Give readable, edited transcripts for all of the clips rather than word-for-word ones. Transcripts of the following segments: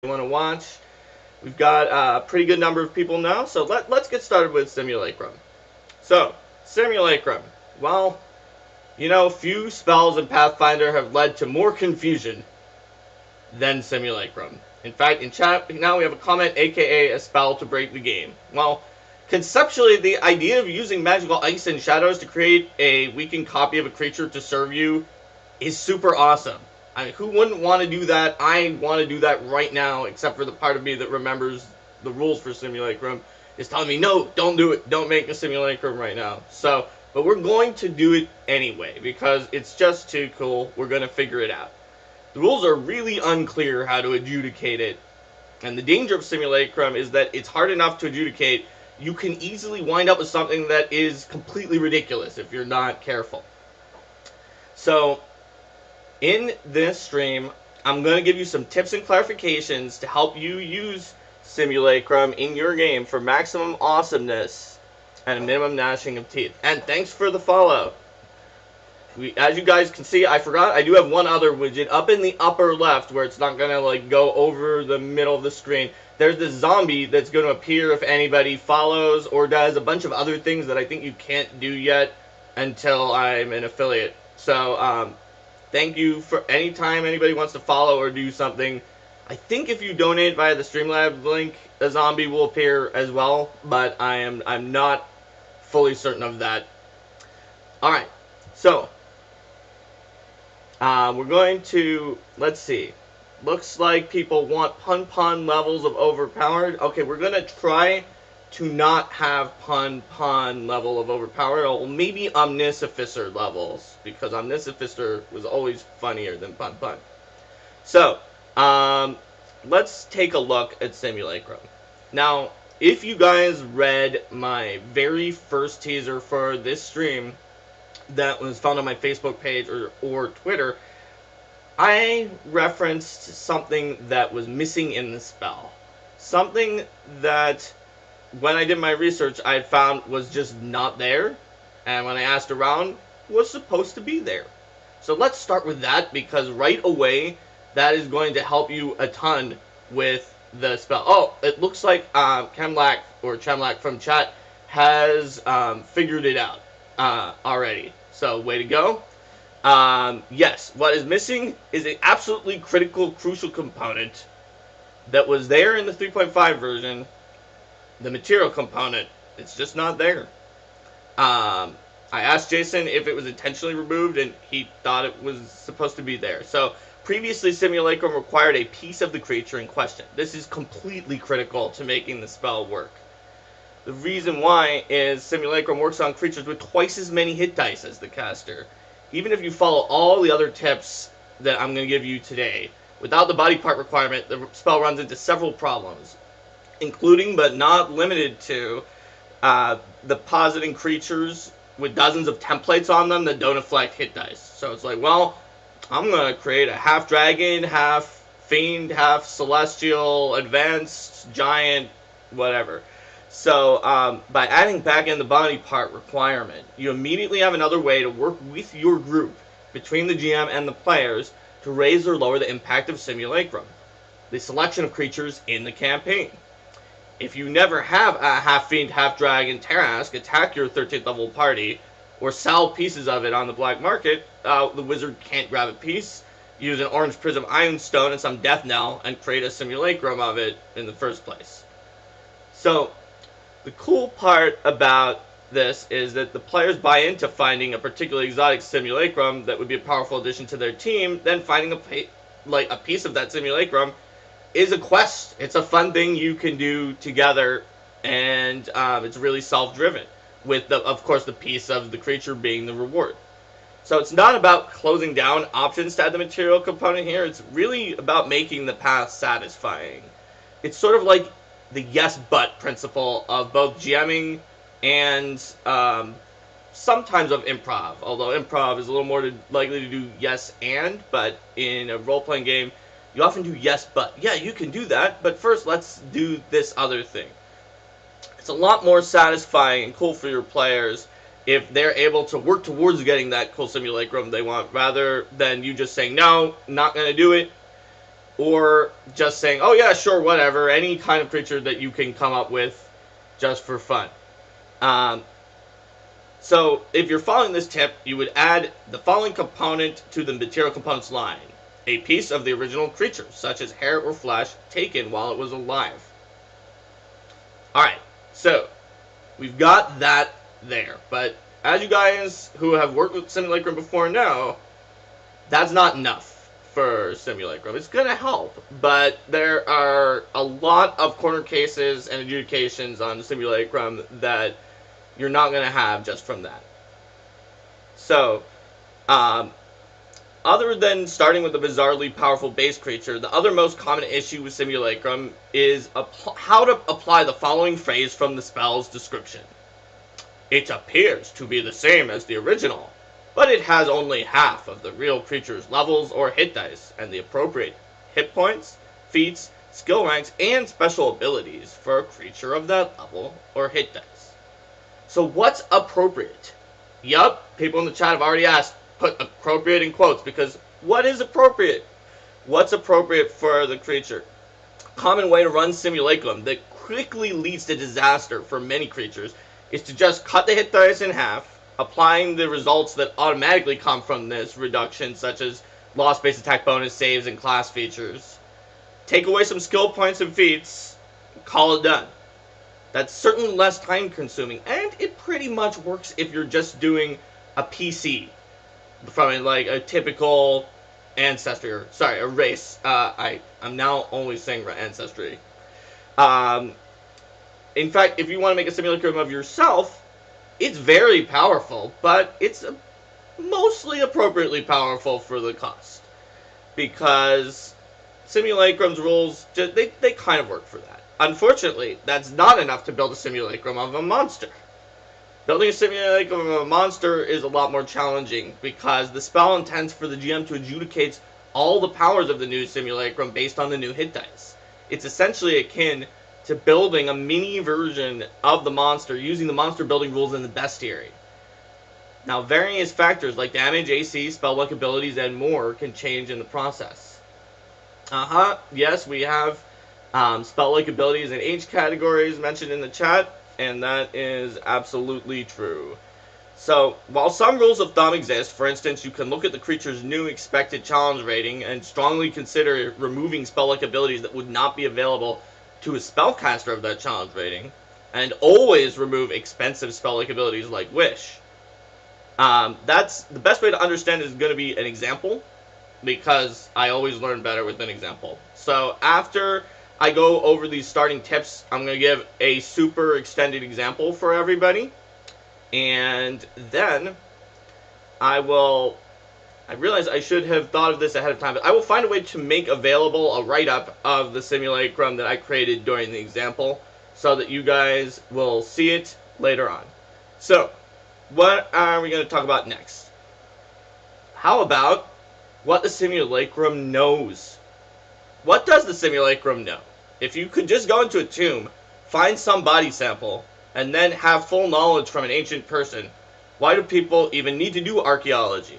want to watch. We've got a pretty good number of people now, so let's get started with Simulacrum. So, Simulacrum. Well, you know, few spells in Pathfinder have led to more confusion than Simulacrum. In fact, in chat now we have a comment, aka a spell to break the game. Well, conceptually, the idea of using magical ice and shadows to create a weakened copy of a creature to serve you is super awesome. I mean, who wouldn't want to do that? I want to do that right now, except for the part of me that remembers the rules for Simulacrum is telling me, no, don't do it. Don't make a Simulacrum right now. So, but we're going to do it anyway, because it's just too cool. We're going to figure it out. The rules are really unclear how to adjudicate it, and the danger of Simulacrum is that it's hard enough to adjudicate. You can easily wind up with something that is completely ridiculous if you're not careful. So, in this stream, I'm going to give you some tips and clarifications to help you use Simulacrum in your game for maximum awesomeness and a minimum gnashing of teeth. And thanks for the follow. As you guys can see, I forgot, I do have one other widget up in the upper left where it's not going to like go over the middle of the screen. There's this zombie that's going to appear if anybody follows or does a bunch of other things that I think you can't do yet until I'm an affiliate. So, thank you for any time anybody wants to follow or do something. I think if you donate via the Streamlabs link, a zombie will appear as well, but I'm not fully certain of that. Alright, so we're going to, let's see. Looks like people want pun levels of overpowered. Okay, we're going to try to not have pun level of overpowered, or maybe Omnisificer levels, because Omnisificer was always funnier than pun. So, let's take a look at Simulacrum. Now, if you guys read my very first teaser for this stream that was found on my Facebook page or Twitter, I referenced something that was missing in the spell. Something that, when I did my research, I found was just not there, and when I asked around, was supposed to be there. So let's start with that, because right away, that is going to help you a ton with the spell. Oh, it looks like Chemlac from chat has figured it out already. So, way to go. Yes, what is missing is an absolutely critical, crucial component that was there in the 3.5 version. The material component, it's just not there. I asked Jason if it was intentionally removed, and he thought it was supposed to be there. So, previously Simulacrum required a piece of the creature in question. This is completely critical to making the spell work. The reason why is Simulacrum works on creatures with twice as many hit dice as the caster. Even if you follow all the other tips that I'm going to give you today, without the body part requirement, the spell runs into several problems, including but not limited to depositing creatures with dozens of templates on them that don't affect hit dice. So it's like, well, I'm going to create a half dragon, half fiend, half celestial, advanced, giant, whatever. So by adding back in the body part requirement, you immediately have another way to work with your group between the GM and the players to raise or lower the impact of Simulacrum, the selection of creatures in the campaign. If you never have a half fiend, half dragon Tarrasque attack your 13th level party, or sell pieces of it on the black market, the wizard can't grab a piece, use an orange prism ironstone and some death knell, and create a Simulacrum of it in the first place. So, the cool part about this is that the players buy into finding a particularly exotic Simulacrum that would be a powerful addition to their team, then finding a piece of that Simulacrum is a quest. It's a fun thing you can do together, and it's really self-driven, with, of course, the piece of the creature being the reward. So it's not about closing down options to add the material component here. It's really about making the path satisfying. It's sort of like the yes-but principle of both GMing and sometimes of improv. Although improv is a little more likely to do yes and, but in a role-playing game, you often do yes but. Yeah, you can do that, but first let's do this other thing. It's a lot more satisfying and cool for your players if they're able to work towards getting that cool Simulacrum they want, rather than you just saying, no, not going to do it. or just saying, oh yeah, sure, whatever, any kind of creature that you can come up with just for fun. So if you're following this tip, you would add the following component to the material components line. A piece of the original creature, such as hair or flesh, taken while it was alive. Alright, so we've got that there. But as you guys who have worked with Simulacrum before know, that's not enough for Simulacrum. It's going to help, but there are a lot of corner cases and adjudications on Simulacrum that you're not going to have just from that. So, other than starting with a bizarrely powerful base creature, the other most common issue with Simulacrum is how to apply the following phrase from the spell's description. It appears to be the same as the original, but it has only half of the real creature's levels or hit dice, and the appropriate hit points, feats, skill ranks, and special abilities for a creature of that level or hit dice. So what's appropriate? Yup, people in the chat have already asked, put appropriate in quotes, because what is appropriate? What's appropriate for the creature? Common way to run Simulacrum that quickly leads to disaster for many creatures is to just cut the hit dice in half, applying the results that automatically come from this reduction, such as lost base attack bonus, saves, and class features. Take away some skill points and feats, call it done. That's certainly less time consuming, and it pretty much works if you're just doing a PC from like a typical ancestry, or sorry, a race. I'm now only saying ancestry. In fact, if you want to make a Simulacrum of yourself, it's very powerful, but it's mostly appropriately powerful for the cost, because Simulacrum's rules, they kind of work for that. Unfortunately, that's not enough to build a Simulacrum of a monster. Building a Simulacrum of a monster is a lot more challenging, because the spell intends for the GM to adjudicate all the powers of the new Simulacrum based on the new hit dice. It's essentially akin to building a mini version of the monster using the monster building rules in the bestiary. Now, various factors like damage, AC, spell-like abilities, and more can change in the process. Yes, we have spell-like abilities and age categories mentioned in the chat, and that is absolutely true. So, while some rules of thumb exist, for instance, you can look at the creature's new expected challenge rating and strongly consider removing spell-like abilities that would not be available to a spellcaster of that challenge rating, and always remove expensive spell-like abilities like Wish. That's the best way to understand is going to be an example, because I always learn better with an example. So after I go over these starting tips, I'm going to give a super extended example for everybody, and then I realize I should have thought of this ahead of time, but I will find a way to make available a write-up of the Simulacrum that I created during the example, so that you guys will see it later on. So, what are we going to talk about next? How about what the Simulacrum knows? What does the Simulacrum know? If you could just go into a tomb, find some body sample, and then have full knowledge from an ancient person, why do people even need to do archaeology?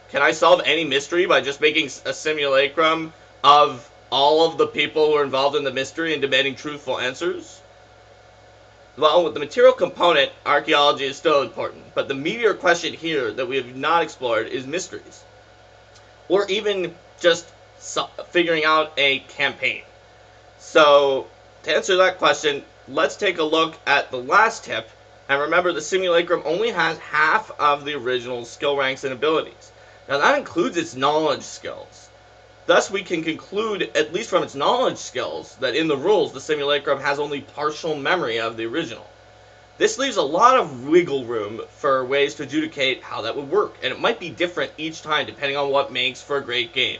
Can I solve any mystery by just making a Simulacrum of all of the people who are involved in the mystery and demanding truthful answers? Well, with the material component, archaeology is still important, but the meatier question here that we have not explored is mysteries. Or even just figuring out a campaign. So, to answer that question, let's take a look at the last tip, and remember the Simulacrum only has half of the original skill ranks and abilities. Now that includes its knowledge skills. Thus we can conclude, at least from its knowledge skills, that in the rules the Simulacrum has only partial memory of the original. This leaves a lot of wiggle room for ways to adjudicate how that would work, and it might be different each time depending on what makes for a great game.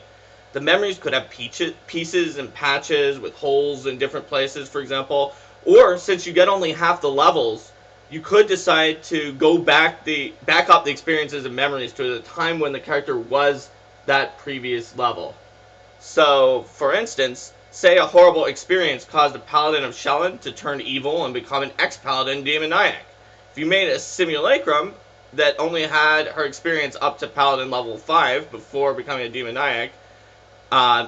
The memories could have pieces and patches with holes in different places, for example, or since you get only half the levels, you could decide to go back up the experiences and memories to the time when the character was that previous level. So, for instance, say a horrible experience caused a paladin of Shelyn to turn evil and become an ex-paladin demoniac. If you made a Simulacrum that only had her experience up to paladin level 5 before becoming a demoniac,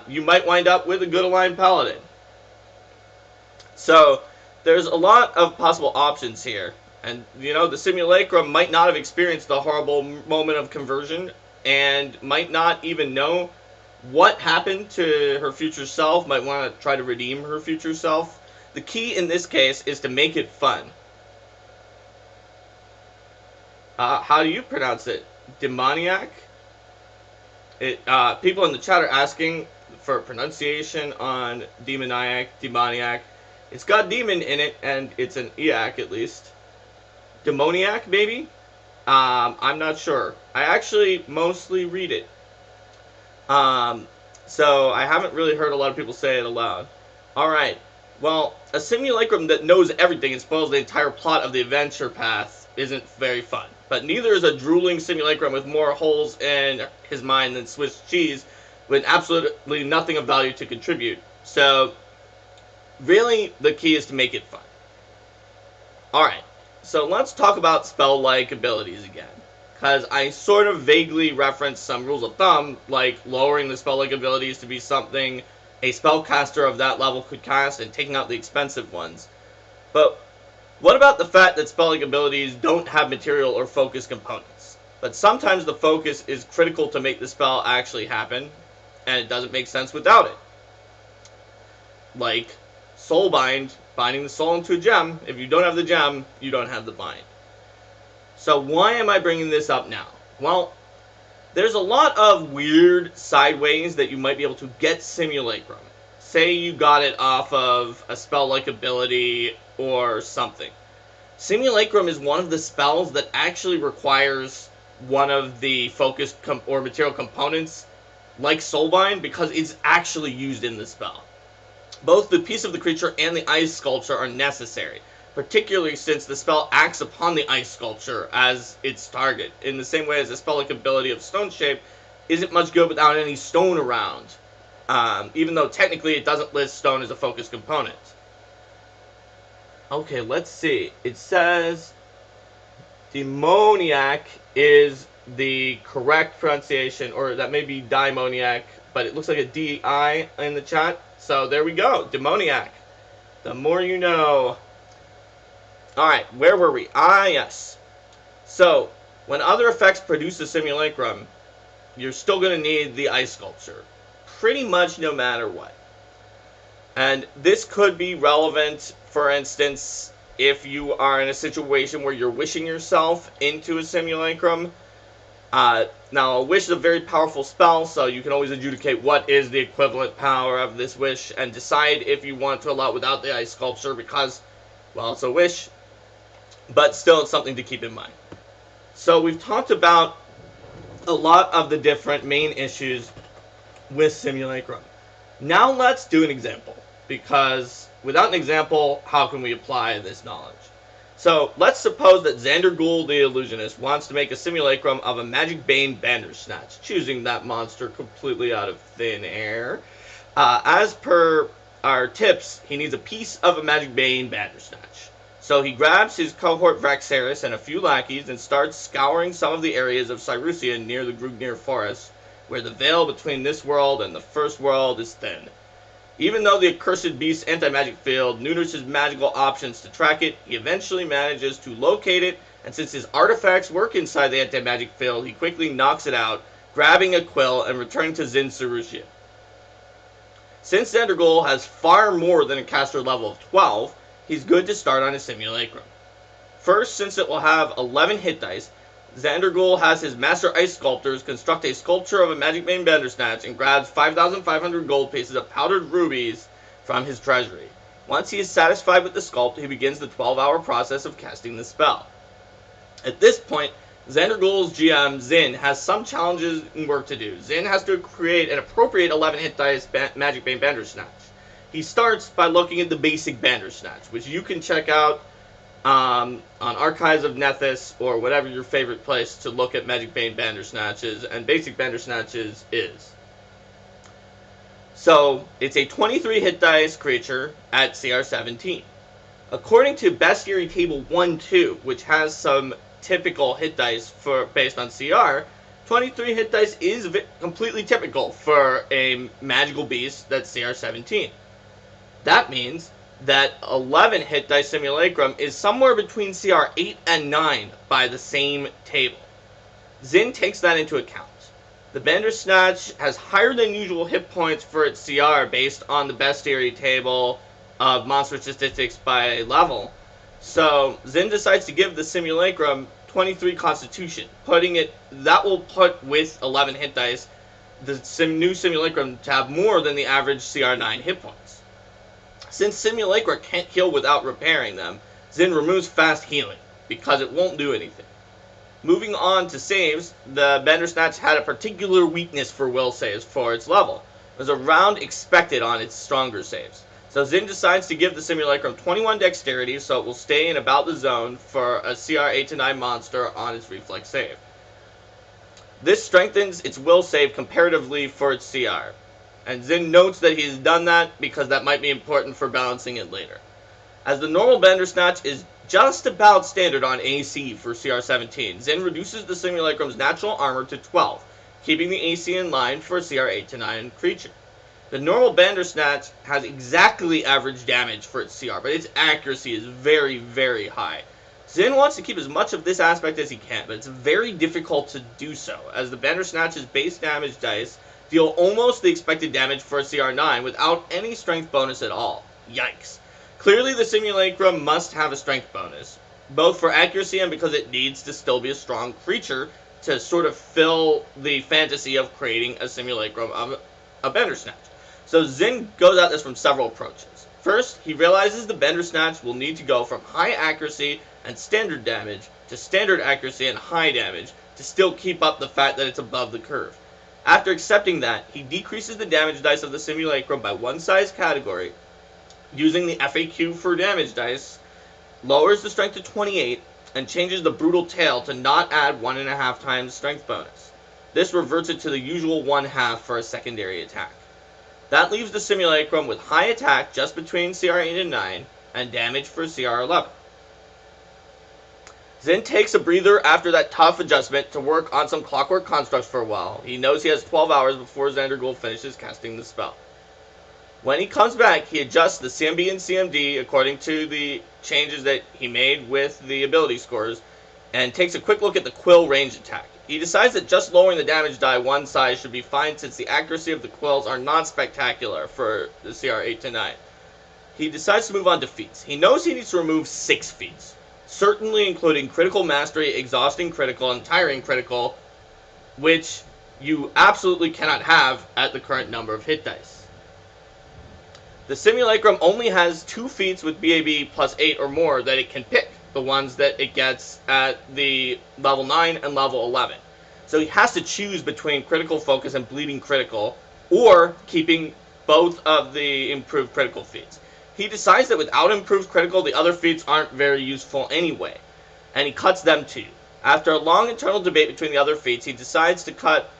you might wind up with a good aligned paladin. So there's a lot of possible options here. And, you know, the Simulacrum might not have experienced the horrible moment of conversion and might not even know what happened to her future self, might want to try to redeem her future self. The key in this case is to make it fun. How do you pronounce it? Demoniac? People in the chat are asking for pronunciation on demoniac. It's got demon in it, and it's an eac at least. Demoniac, maybe? I'm not sure. I actually mostly read it. So I haven't really heard a lot of people say it aloud. Alright, well, a simulacrum that knows everything and spoils the entire plot of the adventure path isn't very fun. But neither is a drooling simulacrum with more holes in his mind than Swiss cheese, with absolutely nothing of value to contribute. So, really, the key is to make it fun. Alright, so let's talk about spell-like abilities again. Because I sort of vaguely referenced some rules of thumb, like lowering the spell-like abilities to be something a spellcaster of that level could cast and taking out the expensive ones. But what about the fact that spell-like abilities don't have material or focus components? But sometimes the focus is critical to make the spell actually happen, and it doesn't make sense without it. Like Soulbind, binding the soul into a gem. If you don't have the gem, you don't have the bind. So why am I bringing this up now? Well, there's a lot of weird side ways that you might be able to get Simulacrum. Say you got it off of a spell-like ability or something. Simulacrum is one of the spells that actually requires one of the focus or material components, like Soulbind, because it's actually used in the spell. Both the piece of the creature and the ice sculpture are necessary, particularly since the spell acts upon the ice sculpture as its target, in the same way as the spell-like ability of Stone Shape isn't much good without any stone around, even though technically it doesn't list stone as a focus component. Okay, let's see. It says demoniac is the correct pronunciation, or that may be daimoniac, but it looks like a D-I in the chat. So there we go, demoniac. The more you know. Alright, where were we? Yes. So, when other effects produce a simulacrum, you're still going to need the ice sculpture. Pretty much no matter what. And this could be relevant, for instance, if you are in a situation where you're wishing yourself into a simulacrum. Now, a wish is a very powerful spell, so you can always adjudicate what is the equivalent power of this wish and decide if you want to allow it without the ice sculpture because, well, it's a wish, but still it's something to keep in mind. So we've talked about a lot of the different main issues with Simulacrum. Now let's do an example, because without an example, how can we apply this knowledge? So let's suppose that Xander Ghoul the Illusionist wants to make a simulacrum of a Magic Bane Bandersnatch, choosing that monster completely out of thin air. As per our tips, he needs a piece of a Magic Bane Bandersnatch. So he grabs his cohort Vraxaris and a few lackeys and starts scouring some of the areas of Cyrusian near the Grugnir Forest, where the veil between this world and the first world is thin. Even though the accursed beast's anti-magic field neuters his magical options to track it, he eventually manages to locate it, and since his artifacts work inside the anti-magic field, he quickly knocks it out, grabbing a quill and returning to Zin Cyrusia. Since Xander Ghoul has far more than a caster level of 12, he's good to start on his Simulacrum. First, since it will have 11 hit dice, Xander Ghoul has his Master Ice Sculptors construct a sculpture of a Magic Bane Bandersnatch and grabs 5,500 gold pieces of powdered rubies from his treasury. Once he is satisfied with the sculpt, he begins the 12-hour process of casting the spell. At this point, Xander Ghoul's GM, Zin, has some challenges and work to do. Zin has to create an appropriate 11 hit dice Magic Bane Bandersnatch. He starts by looking at the basic Bandersnatch, which you can check out on Archives of Nethys, or whatever your favorite place to look at Magic Bane Bandersnatches, and basic Bandersnatches is. So, it's a 23 hit dice creature at CR 17. According to Bestiary Table 1-2, which has some typical hit dice based on CR, 23 hit dice is completely typical for a magical beast that's CR 17. That means that 11 hit dice Simulacrum is somewhere between CR 8 and 9 by the same table. Zin takes that into account. The Bandersnatch has higher than usual hit points for its CR based on the bestiary table of monster statistics by level. So Zin decides to give the Simulacrum 23 Constitution, that will put with 11 hit dice the new Simulacrum to have more than the average CR 9 hit points. Since Simulacra can't heal without repairing them, Zin removes fast healing, because it won't do anything. Moving on to saves, the Bandersnatch had a particular weakness for will saves for its level. It was around expected on its stronger saves. So Zin decides to give the Simulacrum 21 dexterity so it will stay in about the zone for a CR 8 to 9 monster on its reflex save. This strengthens its will save comparatively for its CR. And Zin notes that he has done that because that might be important for balancing it later. As the normal Bandersnatch is just about standard on AC for CR 17, Zin reduces the Simulacrum's natural armor to 12, keeping the AC in line for a CR 8 to 9 creature. The normal Bandersnatch has exactly average damage for its CR, but its accuracy is very, very high. Zin wants to keep as much of this aspect as he can, but it's very difficult to do so, as the Bandersnatch's base damage dice deal almost the expected damage for a CR 9 without any strength bonus at all. Yikes. Clearly the Simulacrum must have a strength bonus, both for accuracy and because it needs to still be a strong creature to sort of fill the fantasy of creating a Simulacrum of a Bandersnatch. So Zin goes at this from several approaches. First, he realizes the Bandersnatch will need to go from high accuracy and standard damage to standard accuracy and high damage to still keep up the fact that it's above the curve. After accepting that, he decreases the damage dice of the Simulacrum by one size category, using the FAQ for damage dice, lowers the strength to 28, and changes the brutal tail to not add 1.5 times strength bonus. This reverts it to the usual 1/2 for a secondary attack. That leaves the Simulacrum with high attack just between CR 8 and 9, and damage for CR 11. Zin takes a breather after that tough adjustment to work on some clockwork constructs for a while. He knows he has 12 hours before Xandergul finishes casting the spell. When he comes back, he adjusts the CMB and CMD according to the changes that he made with the ability scores, and takes a quick look at the Quill range attack. He decides that just lowering the damage die one size should be fine since the accuracy of the Quills are not spectacular for the CR 8 to 9. He decides to move on to feats. He knows he needs to remove 6 feats, certainly including Critical Mastery, Exhausting Critical, and Tiring Critical, which you absolutely cannot have at the current number of hit dice. The Simulacrum only has 2 feats with BAB plus 8 or more that it can pick, the ones that it gets at the level 9 and level 11. So he has to choose between Critical Focus and Bleeding Critical, or keeping both of the improved critical feats. He decides that without improved critical, the other feats aren't very useful anyway, and he cuts them too. After a long internal debate between the other feats, he decides to cut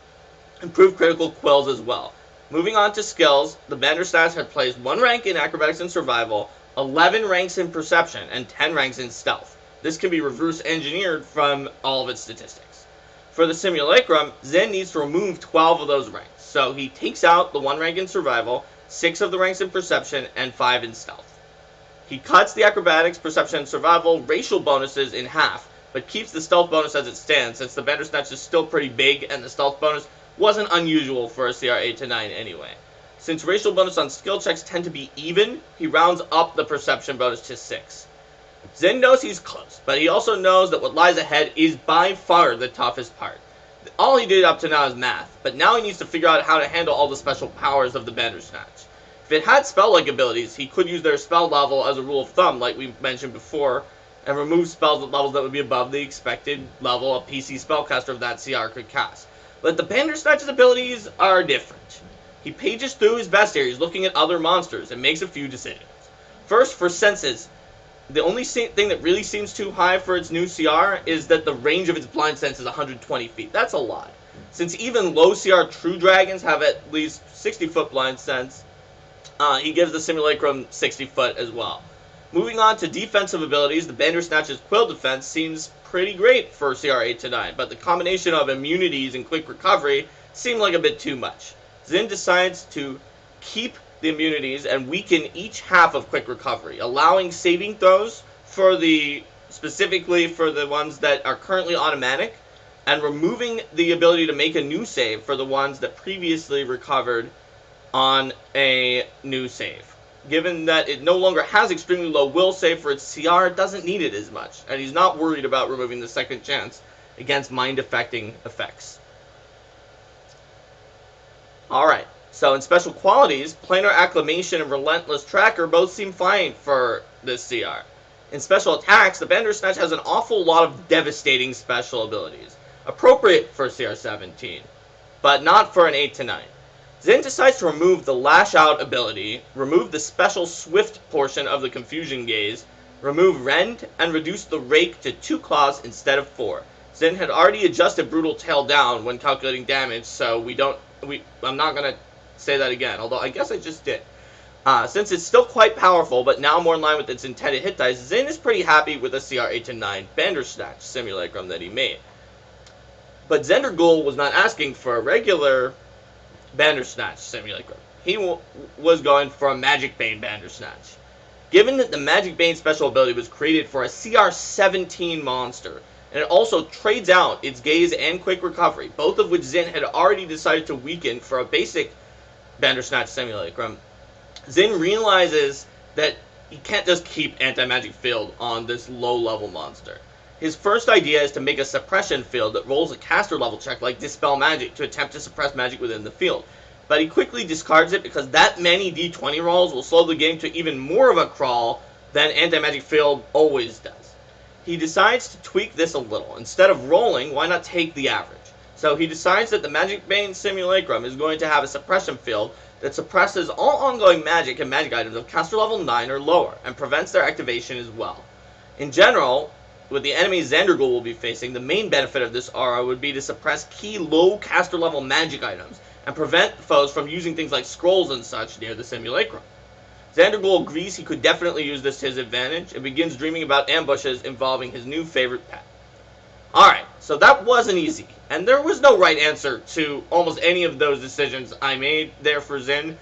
improved critical Quills as well. Moving on to skills, the Bandersnatch had placed 1 rank in Acrobatics and Survival, 11 ranks in Perception, and 10 ranks in Stealth. This can be reverse engineered from all of its statistics. For the Simulacrum, Zin needs to remove 12 of those ranks, so he takes out the 1 rank in Survival, 6 of the ranks in Perception, and 5 in Stealth. He cuts the Acrobatics, Perception, and Survival racial bonuses in half, but keeps the Stealth bonus as it stands, since the Bandersnatch is still pretty big and the Stealth bonus wasn't unusual for a CR 8 to 9 anyway. Since racial bonus on skill checks tend to be even, he rounds up the Perception bonus to 6. Zin knows he's close, but he also knows that what lies ahead is by far the toughest part. All he did up to now is math, but now he needs to figure out how to handle all the special powers of the Bandersnatch. If it had spell-like abilities, he could use their spell level as a rule of thumb, like we mentioned before, and remove spells at levels that would be above the expected level a PC spellcaster of that CR could cast. But the Bandersnatch's abilities are different. He pages through his bestiaries looking at other monsters and makes a few decisions. First, for senses, the only thing that really seems too high for its new CR is that the range of its blind sense is 120 feet. That's a lot. Since even low CR true dragons have at least 60-foot blind sense, he gives the Simulacrum 60 foot as well. Moving on to defensive abilities, the Bandersnatch's Quill Defense seems pretty great for CR 8 to 9, but the combination of immunities and quick recovery seemed like a bit too much. Zin decides to keep the immunities and weaken each half of quick recovery, allowing saving throws for specifically for the ones that are currently automatic, and removing the ability to make a new save for the ones that previously recovered on a new save. Given that it no longer has extremely low will save for its CR, it doesn't need it as much, and he's not worried about removing the second chance against mind-affecting effects. Alright, so in special qualities, Planar Acclamation and Relentless Tracker both seem fine for this CR. In special attacks, the Bandersnatch has an awful lot of devastating special abilities, appropriate for CR 17, but not for an 8 to 9. Zin decides to remove the Lash Out ability, remove the special Swift portion of the Confusion Gaze, remove Rend, and reduce the Rake to 2 claws instead of 4. Zin had already adjusted Brutal Tail down when calculating damage, so I'm not going to say that again, although I guess I just did. Since it's still quite powerful, but now more in line with its intended hit dice, Zin is pretty happy with the CR 8 to 9 Bandersnatch simulacrum that he made. But Zendergul was not asking for a regular Bandersnatch simulacrum. He was going for a Magic Bane Bandersnatch. Given that the Magic Bane special ability was created for a CR 17 monster, and it also trades out its Gaze and Quick Recovery, both of which Zin had already decided to weaken for a basic Bandersnatch simulacrum, Zin realizes that he can't just keep Anti-Magic Field on this low-level monster. His first idea is to make a suppression field that rolls a caster level check like Dispel Magic to attempt to suppress magic within the field. But he quickly discards it because that many d20 rolls will slow the game to even more of a crawl than Anti-Magic Field always does. He decides to tweak this a little. Instead of rolling, why not take the average? So he decides that the Magic Bane Simulacrum is going to have a suppression field that suppresses all ongoing magic and magic items of caster level 9 or lower, and prevents their activation as well. In general, with the enemies Xandergul will be facing, the main benefit of this aura would be to suppress key low caster level magic items, and prevent foes from using things like scrolls and such near the simulacrum. Xandergul agrees he could definitely use this to his advantage, and begins dreaming about ambushes involving his new favorite pet. Alright, so that wasn't easy, and there was no right answer to almost any of those decisions I made there for Zin.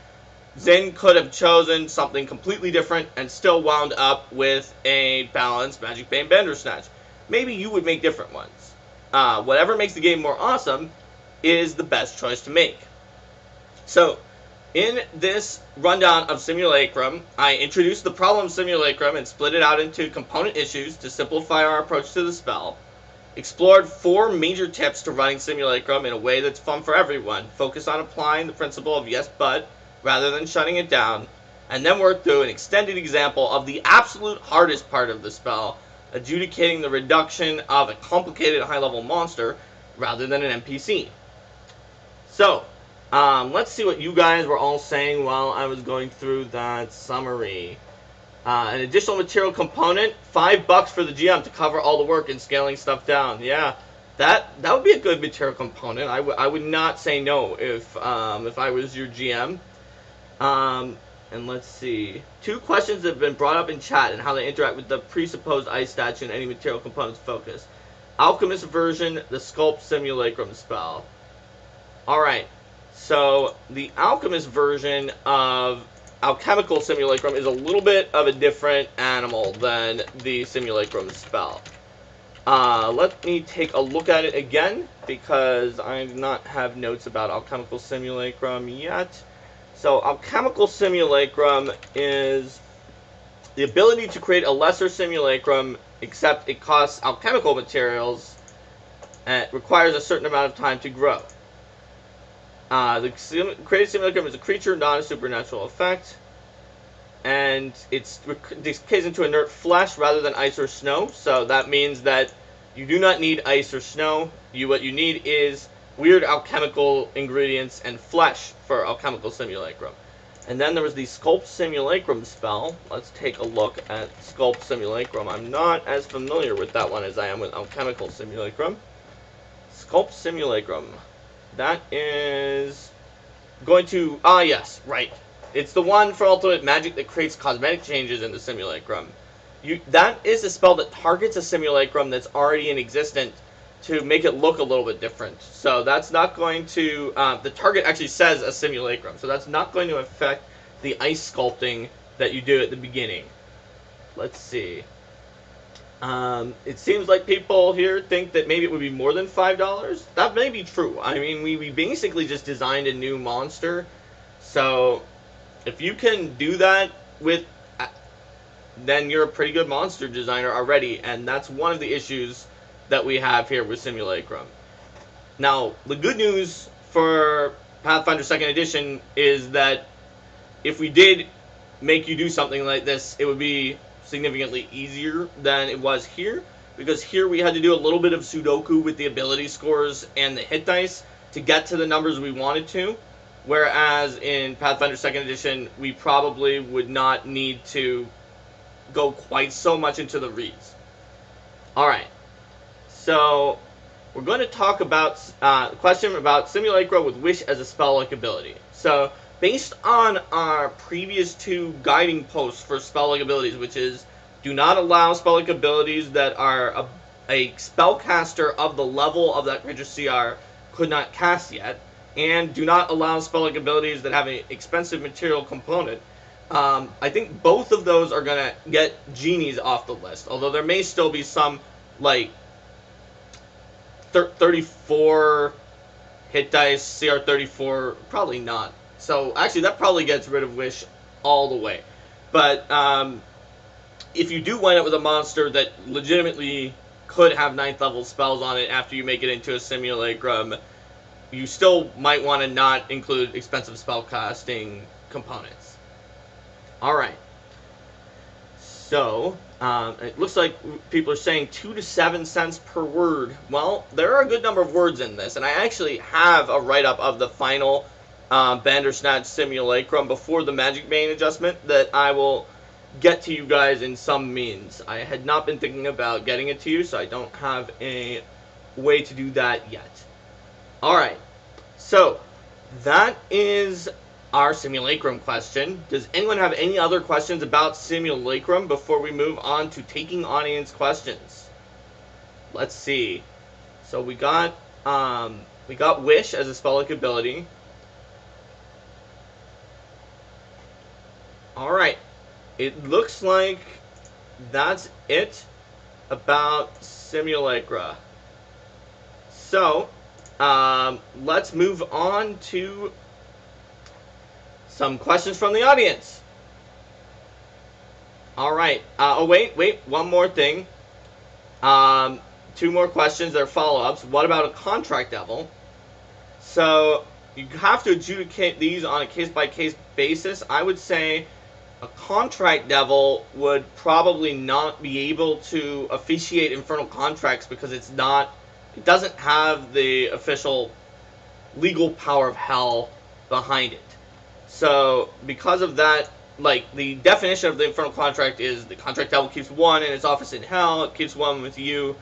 Zin could have chosen something completely different and still wound up with a balanced Magic Bane Bandersnatch. Maybe you would make different ones. Whatever makes the game more awesome is the best choice to make. So, in this rundown of Simulacrum, I introduced the problem of Simulacrum and split it out into component issues to simplify our approach to the spell. Explored 4 major tips to running Simulacrum in a way that's fun for everyone. Focus on applying the principle of yes but, rather than shutting it down. And then worked through an extended example of the absolute hardest part of the spell, adjudicating the reduction of a complicated high-level monster, rather than an NPC. So, let's see what you guys were all saying while I was going through that summary. An additional material component, $5 for the GM to cover all the work in scaling stuff down. Yeah, that would be a good material component. I would not say no if I was your GM. And let's see. 2 questions that have been brought up in chat and how they interact with the presupposed ice statue and any material components focus. Alchemist version, the Sculpt Simulacrum spell. Alright, so the Alchemist version of Alchemical Simulacrum is a little bit of a different animal than the Simulacrum spell. Let me take a look at it again, because I do not have notes about Alchemical Simulacrum yet. So, Alchemical Simulacrum is the ability to create a lesser simulacrum, except it costs alchemical materials, and it requires a certain amount of time to grow. The created simulacrum is a creature, not a supernatural effect, and it's decays into inert flesh rather than ice or snow, so that means that you do not need ice or snow. What you need is weird alchemical ingredients and flesh for Alchemical Simulacrum. And then there was the Sculpt Simulacrum spell. Let's take a look at Sculpt Simulacrum. I'm not as familiar with that one as I am with Alchemical Simulacrum. Sculpt Simulacrum. That is going to... yes, right. It's the one for ultimate magic that creates cosmetic changes in the simulacrum. That is a spell that targets a simulacrum that's already in existence to make it look a little bit different. So that's not going to... the target actually says a simulacrum, so that's not going to affect the ice sculpting that you do at the beginning. Let's see. It seems like people here think that maybe it would be more than $5. That may be true. I mean, we basically just designed a new monster. So if you can do that with... then you're a pretty good monster designer already. And that's one of the issues that we have here with Simulacrum. Now, the good news for Pathfinder 2nd Edition is that if we did make you do something like this, it would be significantly easier than it was here, because here we had to do a little bit of Sudoku with the ability scores and the hit dice to get to the numbers we wanted to, whereas in Pathfinder 2nd Edition we probably would not need to go quite so much into the reads. Alright, so we're going to talk about the question about Simulacra with Wish as a spell-like ability. So based on our previous two guiding posts for spell-like abilities, which is do not allow spell-like abilities that are a spellcaster of the level of that creature's CR could not cast yet, and do not allow spell-like abilities that have an expensive material component. I think both of those are going to get genies off the list, although there may still be some, like, 34 hit dice, CR 34, probably not. So, actually, that probably gets rid of Wish all the way. But, if you do wind up with a monster that legitimately could have 9th level spells on it after you make it into a Simulacrum, you still might want to not include expensive spellcasting components. Alright. So, it looks like people are saying 2 to 7 cents per word. Well, there are a good number of words in this, and I actually have a write-up of the final Bandersnatch Simulacrum before the Magic Bane adjustment that I will get to you guys in some means. I had not been thinking about getting it to you, so I don't have a way to do that yet. Alright, so that is our Simulacrum question. Does anyone have any other questions about Simulacrum before we move on to taking audience questions? Let's see. So we got Wish as a spell-like ability. Alright. It looks like that's it about Simulacra. So, let's move on to some questions from the audience. Alright. Oh, wait. One more thing. 2 more questions that are follow-ups. What about a contract devil? So, you have to adjudicate these on a case-by-case basis. I would say a contract devil would probably not be able to officiate infernal contracts because it doesn't have the official legal power of hell behind it. So, because of that, like, the definition of the infernal contract is the contract devil keeps 1 in its office in hell, it keeps 1 with you.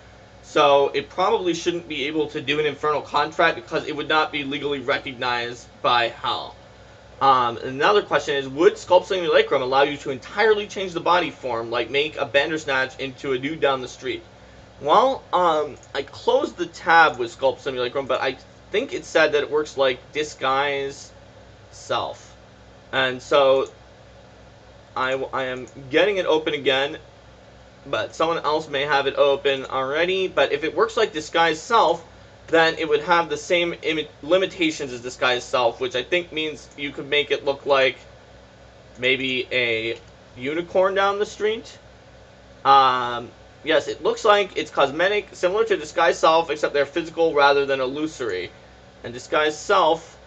So, it probably shouldn't be able to do an infernal contract because it would not be legally recognized by hell. Another question is, would Sculpt Simulacrum allow you to entirely change the body form, like make a Bandersnatch into a dude down the street? Well, I closed the tab with Sculpt Simulacrum, but I think it said that it works like Disguise Self. And so, I am getting it open again, but someone else may have it open already. But if it works like Disguise Self, then it would have the same limitations as Disguise Self, which I think means you could make it look like maybe a unicorn down the street. Yes, it looks like it's cosmetic, similar to Disguise Self, except they're physical rather than illusory. And Disguise Self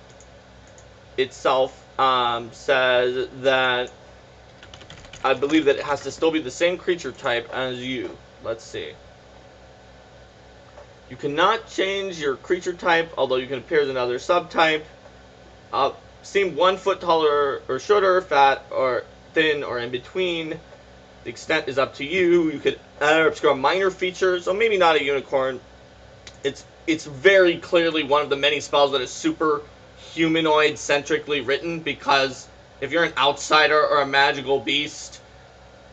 itself says that I believe that it has to still be the same creature type as you. Let's see. You cannot change your creature type, although you can appear as another subtype. Seem 1 foot taller or shorter, fat or thin or in between. The extent is up to you. You could add or obscure minor features, so maybe not a unicorn. It's very clearly one of the many spells that is super humanoid-centrically written, because if you're an outsider or a magical beast,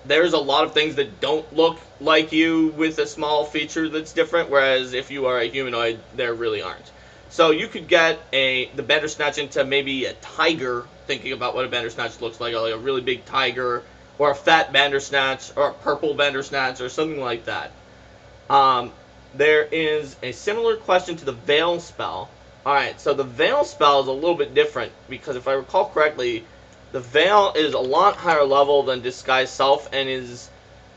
there's a lot of things that don't look like you with a small feature that's different, whereas if you are a humanoid, there really aren't. So you could get the Bandersnatch into maybe a tiger, thinking about what a Bandersnatch looks like a really big tiger, or a fat Bandersnatch, or a purple Bandersnatch, or something like that. There is a similar question to the Veil spell. Alright, so the Veil spell is a little bit different, because if I recall correctly, the Veil is a lot higher level than Disguise Self, and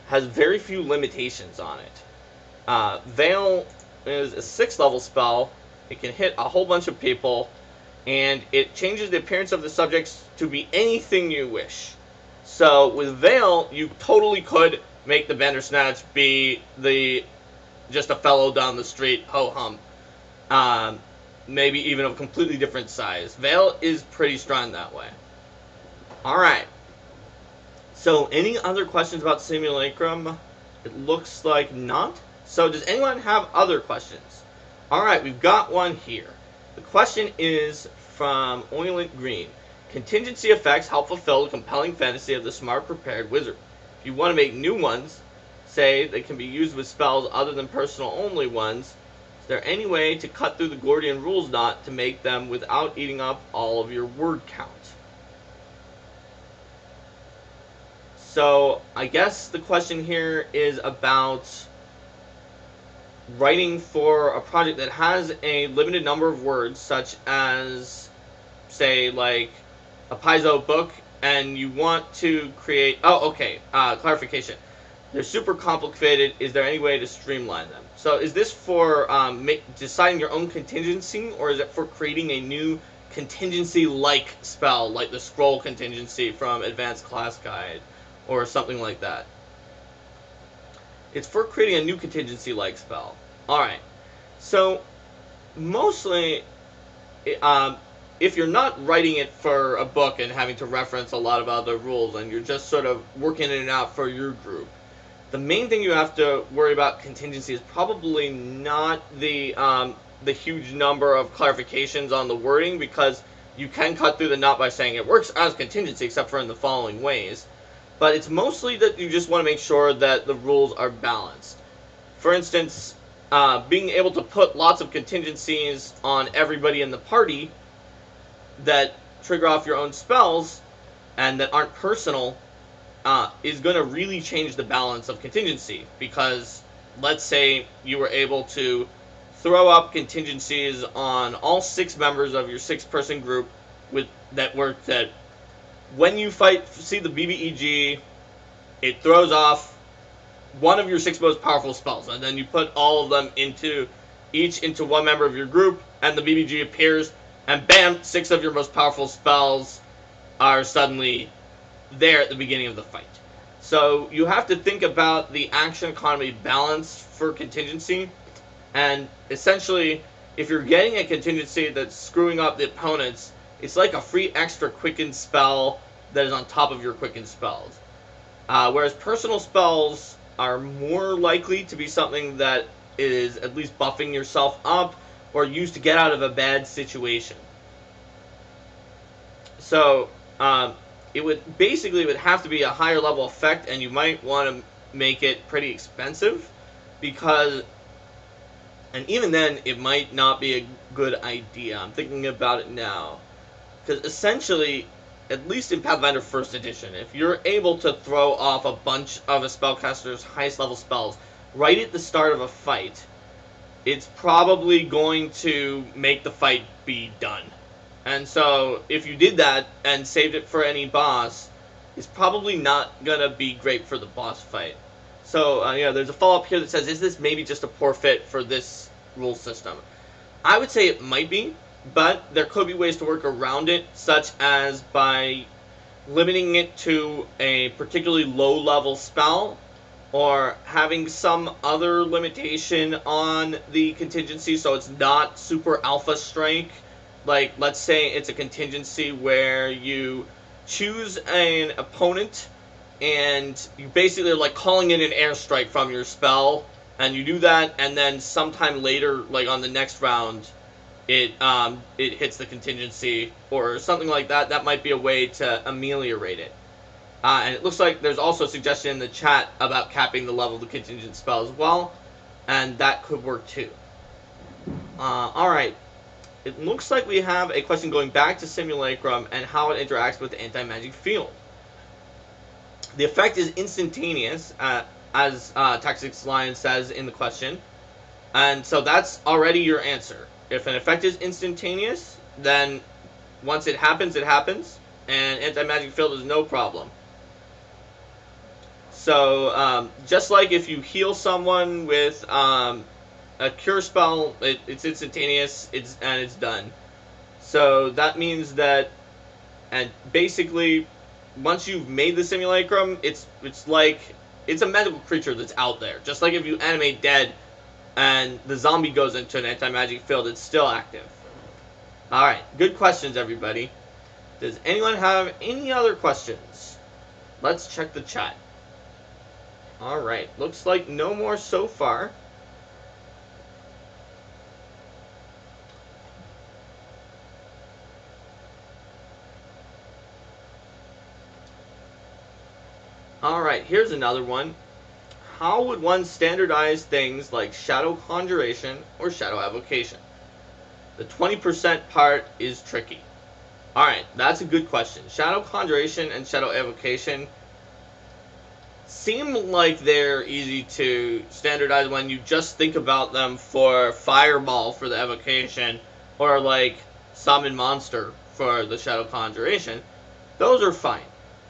has very few limitations on it. Veil is a 6th level spell. It can hit a whole bunch of people, and it changes the appearance of the subjects to be anything you wish. So with Veil, you totally could make the Bandersnatch be just a fellow down the street, ho-hum. Maybe even of a completely different size. Veil is pretty strong that way. Alright. So, any other questions about Simulacrum? It looks like not. So, does anyone have other questions? Alright, we've got one here. The question is from Oilent Green. Contingency effects help fulfill the compelling fantasy of the smart, prepared wizard. If you want to make new ones, say they can be used with spells other than personal-only ones, is there any way to cut through the Gordian rules knot to make them without eating up all of your word count? So, I guess the question here is about writing for a project that has a limited number of words, such as, say, like a Paizo book, and you want to create... Oh, okay, clarification. They're super complicated. Is there any way to streamline them? So is this for deciding your own contingency, or is it for creating a new contingency-like spell, like the scroll contingency from Advanced Class Guide, or something like that? It's for creating a new contingency-like spell. Alright. So, mostly, if you're not writing it for a book and having to reference a lot of other rules, and you're just sort of working it out for your group, the main thing you have to worry about contingency is probably not the huge number of clarifications on the wording, because you can cut through the knot by saying it works as contingency, except for in the following ways. But it's mostly that you just want to make sure that the rules are balanced. For instance, being able to put lots of contingencies on everybody in the party that trigger off your own spells and that aren't personal is going to really change the balance of contingency, because let's say you were able to throw up contingencies on all 6 members of your 6-person group that when you see the BBEG, it throws off one of your 6 most powerful spells, and then you put all of them into one member of your group, and the BBG appears, and bam, 6 of your most powerful spells are suddenly there at the beginning of the fight. So you have to think about the action economy balance for contingency, and essentially, if you're getting a contingency that's screwing up the opponents, it's like a free extra quicken spell that is on top of your quicken spells. Whereas personal spells are more likely to be something that is at least buffing yourself up, or used to get out of a bad situation. So, it would have to be a higher level effect, and you might want to make it pretty expensive, and even then, it might not be a good idea. I'm thinking about it now. Because essentially, at least in Pathfinder First Edition, if you're able to throw off a bunch of a spellcaster's highest level spells right at the start of a fight, it's probably going to make the fight be done. And so, if you did that and saved it for any boss, it's probably not going to be great for the boss fight. So, there's a follow-up here that says, is this maybe just a poor fit for this rule system? I would say it might be, but there could be ways to work around it, such as by limiting it to a particularly low-level spell, or having some other limitation on the contingency so it's not super alpha strike. Like, let's say it's a contingency where you choose an opponent and you basically are like calling in an airstrike from your spell, and you do that, and then sometime later, like on the next round, it hits the contingency or something like that. That might be a way to ameliorate it. And it looks like there's also a suggestion in the chat about capping the level of the contingent spell as well, and that could work too. Alright, it looks like we have a question going back to Simulacrum and how it interacts with the anti-magic field. The effect is instantaneous, as Tactics Lion says in the question, and so that's already your answer. If an effect is instantaneous, then once it happens, and anti-magic field is no problem. So, just like if you heal someone with a cure spell, it's instantaneous, and it's done. So that means that, and basically, once you've made the simulacrum, it's like it's a medical creature that's out there. Just like if you animate dead, and the zombie goes into an anti-magic field, it's still active. All right, good questions, everybody. Does anyone have any other questions? Let's check the chat. All right, looks like no more so far. Alright, here's another one. How would one standardize things like Shadow Conjuration or Shadow Evocation? The 20% part is tricky. Alright, that's a good question. Shadow Conjuration and Shadow Evocation seem like they're easy to standardize when you just think about them for Fireball for the Evocation, or like Summon Monster for the Shadow Conjuration. Those are fine.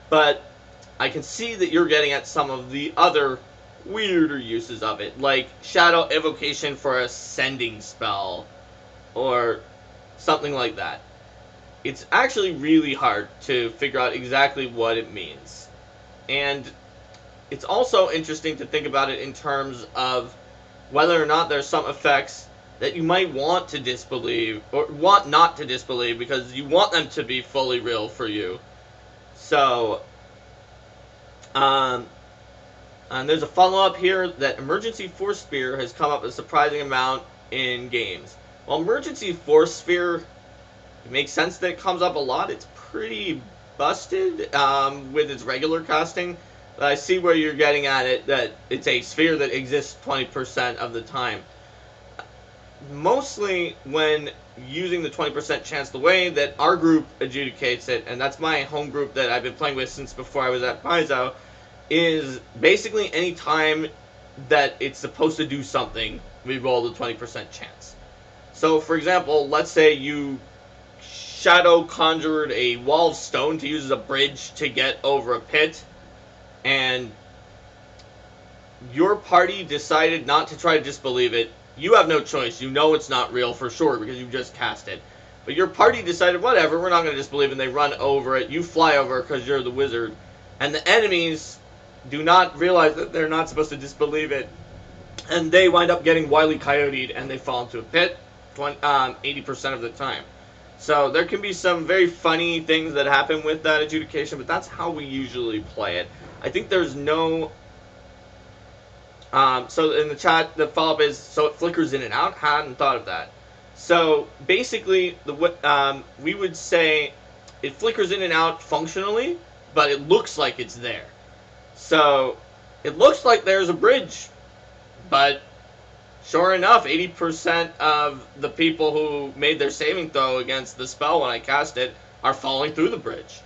But I can see that you're getting at some of the other weirder uses of it, like Shadow Evocation for a Sending spell, or something like that. It's actually really hard to figure out exactly what it means. And it's also interesting to think about it in terms of whether or not there's some effects that you might want to disbelieve, or want not to disbelieve, because you want them to be fully real for you. So, and there's a follow-up here that Emergency Force Sphere has come up a surprising amount in games. Well, Emergency Force Sphere, it makes sense that it comes up a lot. It's pretty busted with its regular casting. But I see where you're getting at it, that it's a sphere that exists 20% of the time. Mostly when using the 20% chance, the way that our group adjudicates it, and that's my home group that I've been playing with since before I was at Paizo, is basically any time that it's supposed to do something, we roll the 20% chance. So, for example, let's say you shadow conjured a wall of stone to use as a bridge to get over a pit, and your party decided not to try to disbelieve it. You have no choice. You know it's not real for sure because you just cast it. But your party decided, whatever, we're not going to disbelieve it, and they run over it. You fly over because you're the wizard. And the enemies do not realize that they're not supposed to disbelieve it. And they wind up getting Wile E. Coyote'd, and they fall into a pit 80% of the time. So there can be some very funny things that happen with that adjudication, but that's how we usually play it. I think there's no... so in the chat, the follow-up is, so it flickers in and out? Hadn't thought of that. So basically, we would say it flickers in and out functionally, but it looks like it's there. So it looks like there's a bridge, but sure enough, 80% of the people who made their saving throw against the spell when I cast it are falling through the bridge.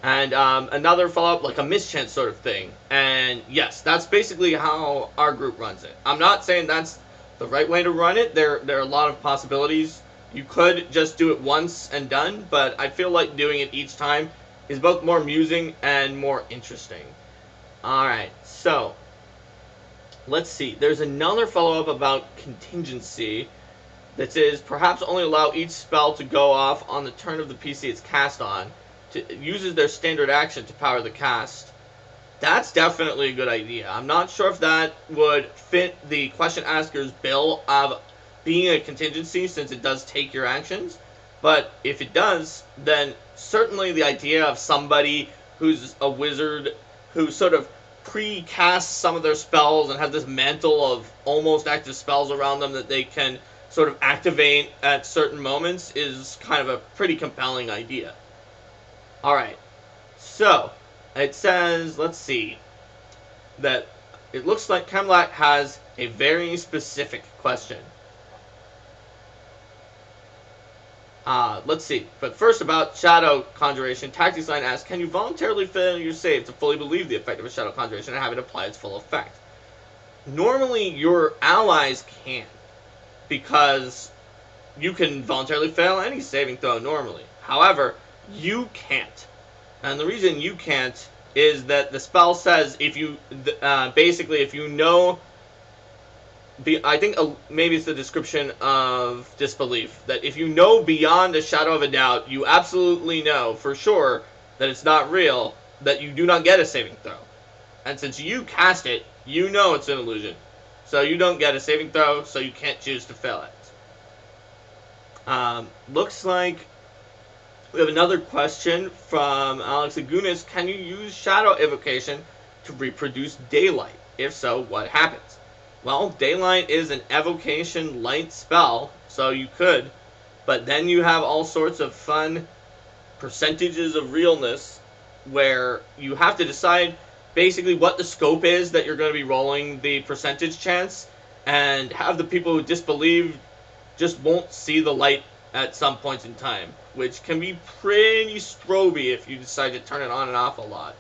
And another follow-up, like a mischance sort of thing. And yes, that's basically how our group runs it. I'm not saying that's the right way to run it. There are a lot of possibilities. You could just do it once and done, but I feel like doing it each time is both more amusing and more interesting. Alright, so let's see. There's another follow-up about contingency that says, perhaps only allow each spell to go off on the turn of the PC it's cast on. It uses their standard action to power the cast. That's definitely a good idea. I'm not sure if that would fit the question asker's bill of being a contingency, since it does take your actions. But if it does, then certainly the idea of somebody who's a wizard who sort of pre-casts some of their spells and have this mantle of almost active spells around them that they can sort of activate at certain moments is kind of a pretty compelling idea. Alright, so it says, let's see, that it looks like Camelot has a very specific question. Let's see. But first about Shadow Conjuration, Tactics Line asks, can you voluntarily fail your save to fully believe the effect of a Shadow Conjuration and have it apply its full effect? Normally, your allies can, because you can voluntarily fail any saving throw normally. However, you can't. And the reason you can't is that the spell says if you, basically, if you know, I think maybe it's the description of disbelief, that if you know beyond a shadow of a doubt, you absolutely know for sure that it's not real, that you do not get a saving throw. And since you cast it, you know it's an illusion. So you don't get a saving throw, so you can't choose to fail it. Looks like we have another question from Alex Agunas. Can you use Shadow Evocation to reproduce daylight? If so, what happens? Well, daylight is an evocation light spell, so you could, but then you have all sorts of fun percentages of realness where you have to decide basically what the scope is that you're going to be rolling the percentage chance, and have the people who disbelieve just won't see the light at some points in time, which can be pretty stroby if you decide to turn it on and off a lot.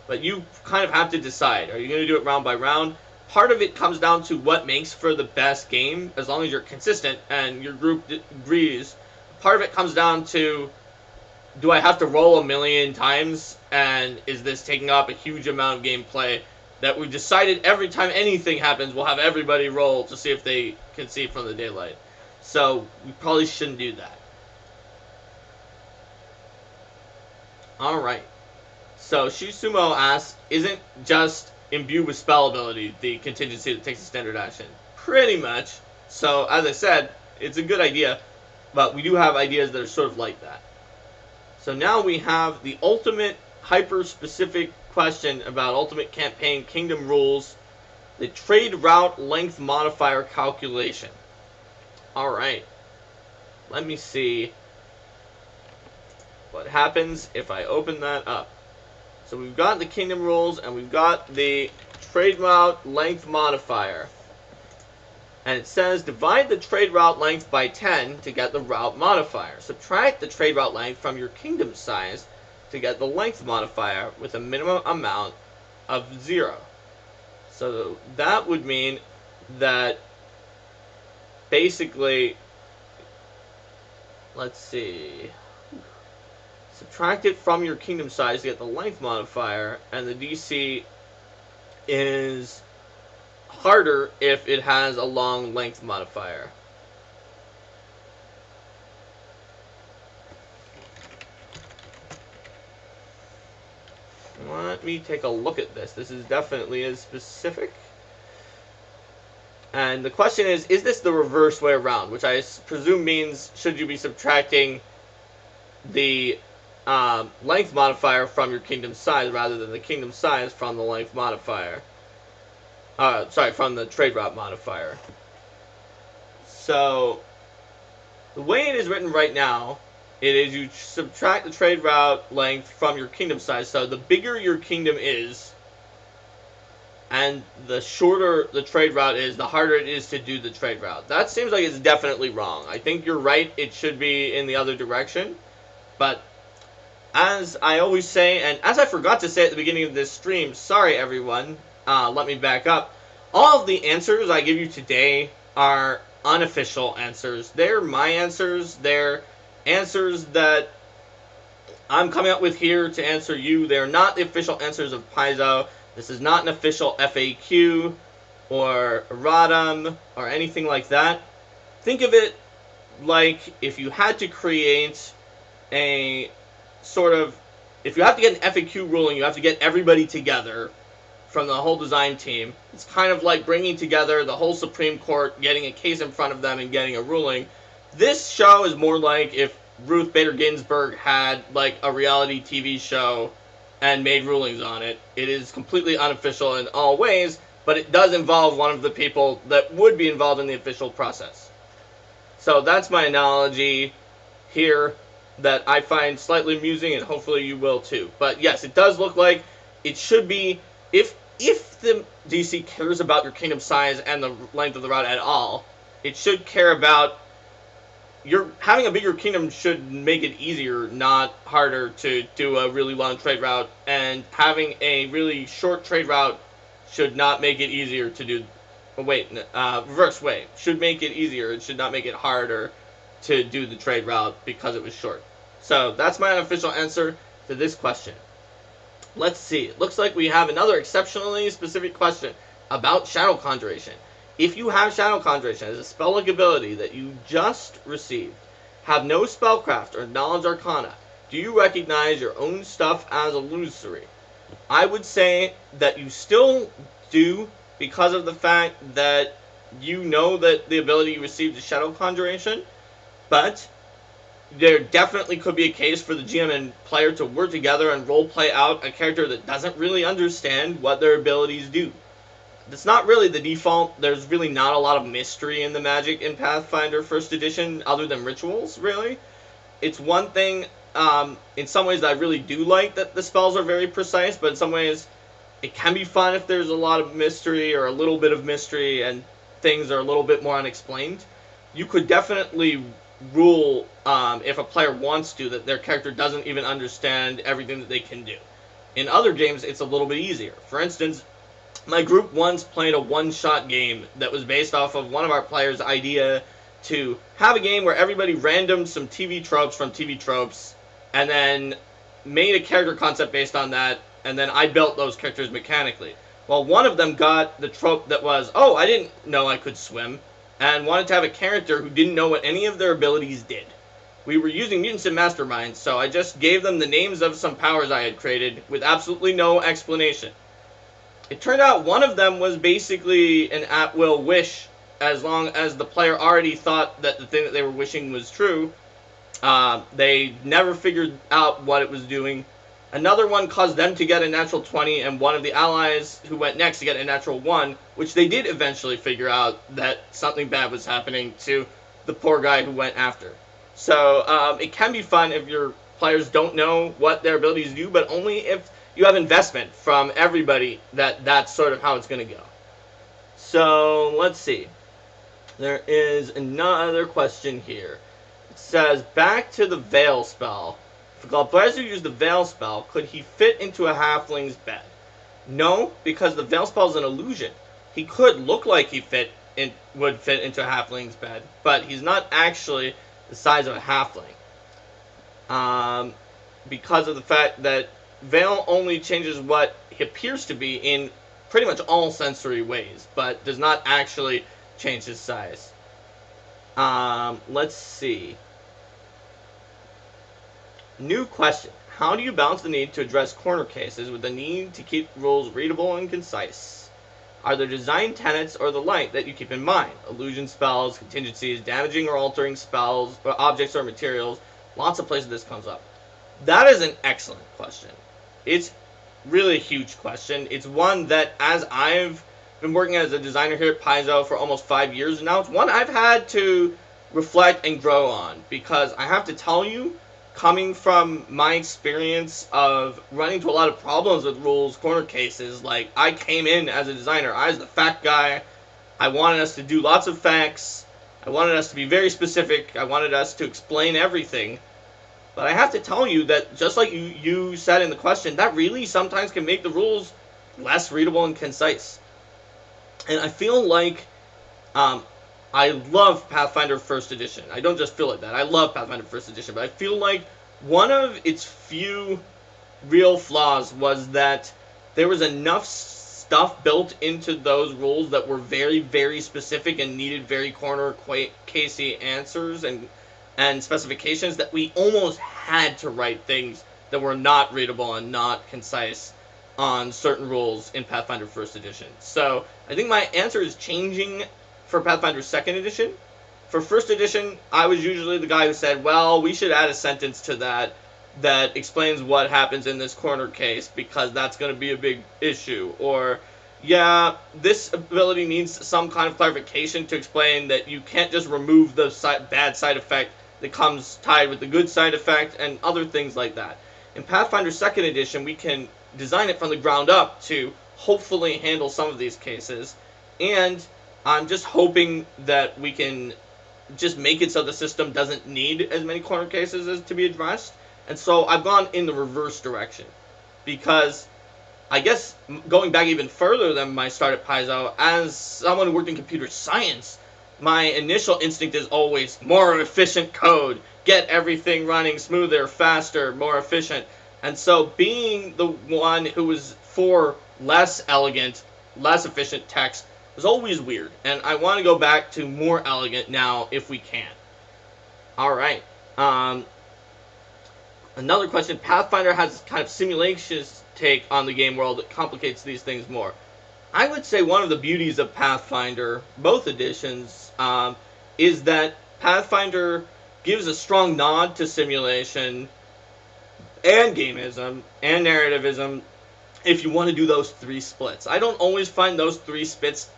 But you kind of have to decide, are you going to do it round by round? Part of it comes down to what makes for the best game, as long as you're consistent and your group agrees. Part of it comes down to, do I have to roll a million times, and is this taking up a huge amount of gameplay that we've decided every time anything happens, we'll have everybody roll to see if they can see from the daylight. So we probably shouldn't do that. Alright. So Shisumo asks, isn't just imbue with spell ability the contingency that takes a standard action? Pretty much. So as I said, it's a good idea, but we do have ideas that are sort of like that. So now we have the ultimate hyper-specific question about Ultimate Campaign Kingdom rules, the trade route length modifier calculation. Alright, let me see what happens if I open that up. So we've got the Kingdom rules and we've got the trade route length modifier. And it says, divide the trade route length by 10 to get the route modifier. Subtract the trade route length from your kingdom size to get the length modifier with a minimum amount of 0. So that would mean that basically, let's see, subtract it from your kingdom size to get the length modifier, and the DC is harder if it has a long length modifier. Let me take a look at this. This is definitely as specific. And the question is this the reverse way around? Which I presume means, should you be subtracting the length modifier from your kingdom size rather than the kingdom size from the length modifier? Sorry, from the trade route modifier. So, the way it is written right now, it is you subtract the trade route length from your kingdom size. So the bigger your kingdom is, and the shorter the trade route is, the harder it is to do the trade route. That seems like it's definitely wrong. I think you're right, it should be in the other direction. But as I always say, and as I forgot to say at the beginning of this stream, sorry everyone, let me back up. All of the answers I give you today are unofficial answers. They're my answers. They're answers that I'm coming up with here to answer you. They're not the official answers of Paizo. This is not an official FAQ or erratum or anything like that. Think of it like if you had to create a sort of, if you have to get an FAQ ruling, you have to get everybody together from the whole design team. It's kind of like bringing together the whole Supreme Court, getting a case in front of them and getting a ruling. This show is more like if Ruth Bader Ginsburg had like a reality TV show and made rulings on it. It is completely unofficial in all ways, but it does involve one of the people that would be involved in the official process. So that's my analogy here that I find slightly amusing, and hopefully you will too. But yes, it does look like it should be, if the DC cares about your kingdom size and the length of the route at all, it should care about having a bigger kingdom should make it easier, not harder, to do a really long trade route, and having a really short trade route should not make it easier to do. Reverse way. Should make it easier. It should not make it harder to do the trade route because it was short. So that's my unofficial answer to this question. Let's see. It looks like we have another exceptionally specific question about Shadow Conjuration. If you have Shadow Conjuration as a spell-like ability that you just received, have no spellcraft or knowledge arcana, do you recognize your own stuff as illusory? I would say that you still do, because of the fact that you know that the ability you received is Shadow Conjuration, but there definitely could be a case for the GM and player to work together and role-play out a character that doesn't really understand what their abilities do. That's not really the default. There's really not a lot of mystery in the magic in Pathfinder First Edition, other than rituals, really. It's one thing, in some ways, that I really do like, that the spells are very precise, but in some ways, it can be fun if there's a lot of mystery, or a little bit of mystery, and things are a little bit more unexplained. You could definitely rule, if a player wants to, that their character doesn't even understand everything that they can do. In other games, it's a little bit easier. For instance, my group once played a one-shot game that was based off of one of our players' idea to have a game where everybody randomed some TV tropes from TV tropes, and then made a character concept based on that, and then I built those characters mechanically. Well, one of them got the trope that was, oh, I didn't know I could swim, and wanted to have a character who didn't know what any of their abilities did. We were using Mutants and Masterminds, so I just gave them the names of some powers I had created with absolutely no explanation. It turned out one of them was basically an at-will wish, as long as the player already thought that the thing that they were wishing was true. They never figured out what it was doing. Another one caused them to get a natural 20, and one of the allies who went next to get a natural 1, which they did eventually figure out that something bad was happening to the poor guy who went after. So it can be fun if your players don't know what their abilities do, but only if you have investment from everybody that that's sort of how it's going to go. So let's see. There is another question here. It says, back to the Veil spell. If Galbrazu used the Veil spell, could he fit into a halfling's bed? No, because the Veil spell is an illusion. He could look like he would fit into a halfling's bed, but he's not actually the size of a halfling. Because of the fact that Veil only changes what he appears to be in pretty much all sensory ways, but does not actually change his size. Let's see. New question. How do you balance the need to address corner cases with the need to keep rules readable and concise? Are there design tenets or the like that you keep in mind? Illusion spells, contingencies, damaging or altering spells, or objects or materials. Lots of places this comes up. That is an excellent question. It's really a huge question. It's one that, as I've been working as a designer here at Paizo for almost 5 years now, it's one I've had to reflect and grow on, because I have to tell you, coming from my experience of running into a lot of problems with rules, corner cases, like, I came in as a designer, I was the fact guy, I wanted us to do lots of facts, I wanted us to be very specific, I wanted us to explain everything. But I have to tell you that, just like you said in the question, that really sometimes can make the rules less readable and concise. And I feel like I love Pathfinder First Edition. I don't just feel like that. I love Pathfinder First Edition. But I feel like one of its few real flaws was that there was enough stuff built into those rules that were very, very specific and needed very corner-casey answers and specifications, that we almost had to write things that were not readable and not concise on certain rules in Pathfinder First Edition. So I think my answer is changing for Pathfinder Second Edition. For First Edition, I was usually the guy who said, well, we should add a sentence to that explains what happens in this corner case, because that's going to be a big issue. Or, yeah, this ability needs some kind of clarification to explain that you can't just remove the bad side effect that comes tied with the good side effect and other things like that. In Pathfinder Second Edition, we can design it from the ground up to hopefully handle some of these cases, and I'm just hoping that we can just make it so the system doesn't need as many corner cases as to be addressed. And so I've gone in the reverse direction, because I guess going back even further than my start at Paizo, as someone who worked in computer science, my initial instinct is always more efficient code, get everything running smoother, faster, more efficient. And so being the one who was for less elegant, less efficient text was always weird. And I want to go back to more elegant now if we can. Alright. Another question. Pathfinder has kind of simulations take on the game world that complicates these things more. I would say one of the beauties of Pathfinder, both editions, is that Pathfinder gives a strong nod to simulation and gamism and narrativism if you want to do those three splits. I don't always find those three splits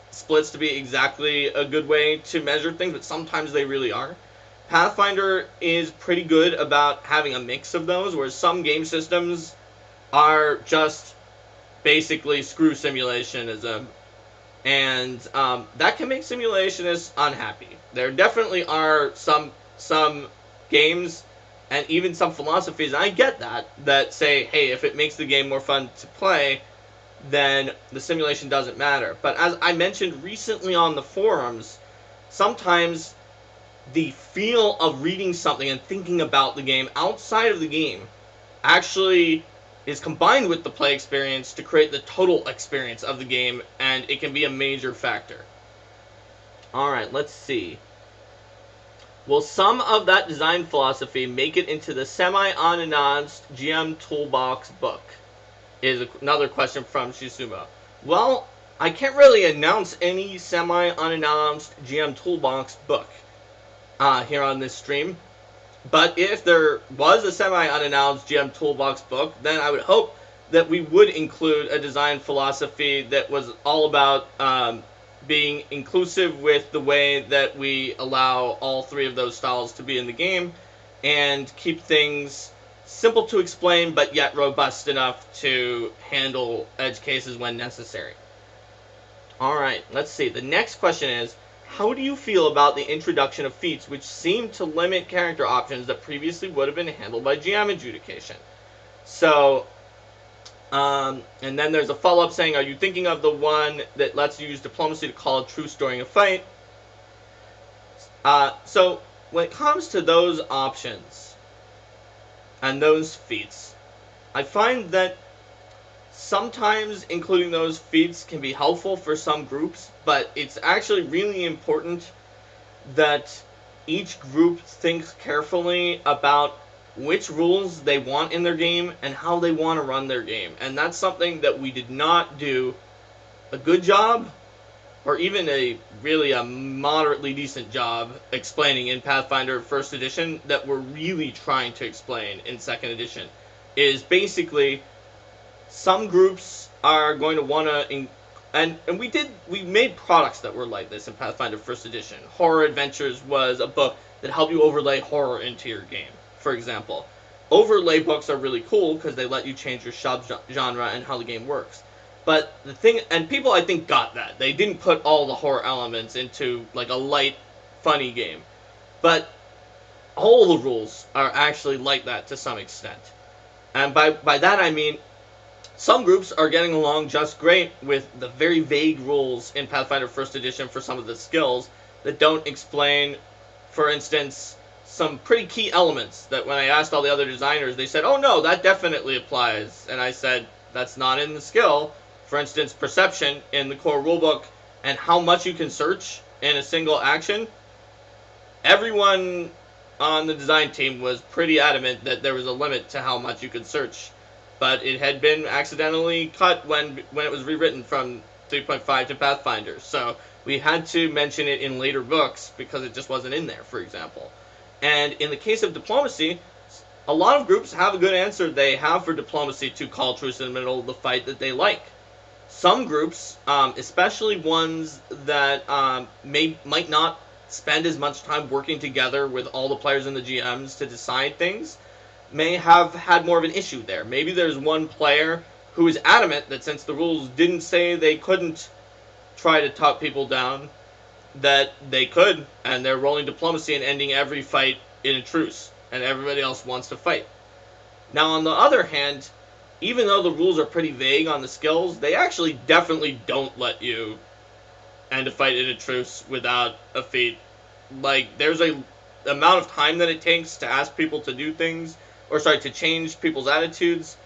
to be exactly a good way to measure things, but sometimes they really are. Pathfinder is pretty good about having a mix of those, whereas some game systems are just basically screw simulationism, and that can make simulationists unhappy. There definitely are some games and even some philosophies, and I get that say, hey, if it makes the game more fun to play, then the simulation doesn't matter. But as I mentioned recently on the forums, sometimes the feel of reading something and thinking about the game outside of the game actually is combined with the play experience to create the total experience of the game, and it can be a major factor. Alright, let's see. Will some of that design philosophy make it into the semi-unannounced GM Toolbox book? Is another question from Shizuma. Well, I can't really announce any semi-unannounced GM Toolbox book here on this stream. But if there was a semi-unannounced GM Toolbox book, then I would hope that we would include a design philosophy that was all about being inclusive with the way that we allow all three of those styles to be in the game, and keep things simple to explain, but yet robust enough to handle edge cases when necessary. Alright, let's see. The next question is, how do you feel about the introduction of feats which seem to limit character options that previously would have been handled by GM adjudication? So, and then there's a follow-up saying, are you thinking of the one that lets you use diplomacy to call a truce during a fight? So, when it comes to those options and those feats, I find that sometimes including those feats can be helpful for some groups, but it's actually really important that each group thinks carefully about which rules they want in their game and how they want to run their game. And that's something that we did not do a good job, or even a moderately decent job explaining in Pathfinder First Edition, that we're really trying to explain in Second Edition. Is basically, some groups are going to want to, and we made products that were like this in Pathfinder First Edition. Horror Adventures was a book that helped you overlay horror into your game, for example. Overlay books are really cool because they let you change your sub-genre and how the game works. But the thing, and people I think got that. They didn't put all the horror elements into like a light, funny game. But all the rules are actually like that to some extent. And by that I mean, some groups are getting along just great with the very vague rules in Pathfinder First Edition for some of the skills that don't explain, for instance, some pretty key elements that when I asked all the other designers, they said, oh no, that definitely applies. And I said, that's not in the skill. For instance, perception in the core rulebook and how much you can search in a single action. Everyone on the design team was pretty adamant that there was a limit to how much you could search. But it had been accidentally cut when it was rewritten from 3.5 to Pathfinder. So we had to mention it in later books because it just wasn't in there, for example. And in the case of diplomacy, a lot of groups have a good answer they have for diplomacy to call truce in the middle of the fight that they like. Some groups, especially ones that might not spend as much time working together with all the players and the GMs to decide things, may have had more of an issue there. Maybe there's one player who is adamant that since the rules didn't say they couldn't try to talk people down, that they could, and they're rolling diplomacy and ending every fight in a truce, and everybody else wants to fight. Now, on the other hand, even though the rules are pretty vague on the skills, they actually definitely don't let you end a fight in a truce without a feat. Like, there's a amount of time that it takes to ask people to do things, or sorry, to change people's attitudes,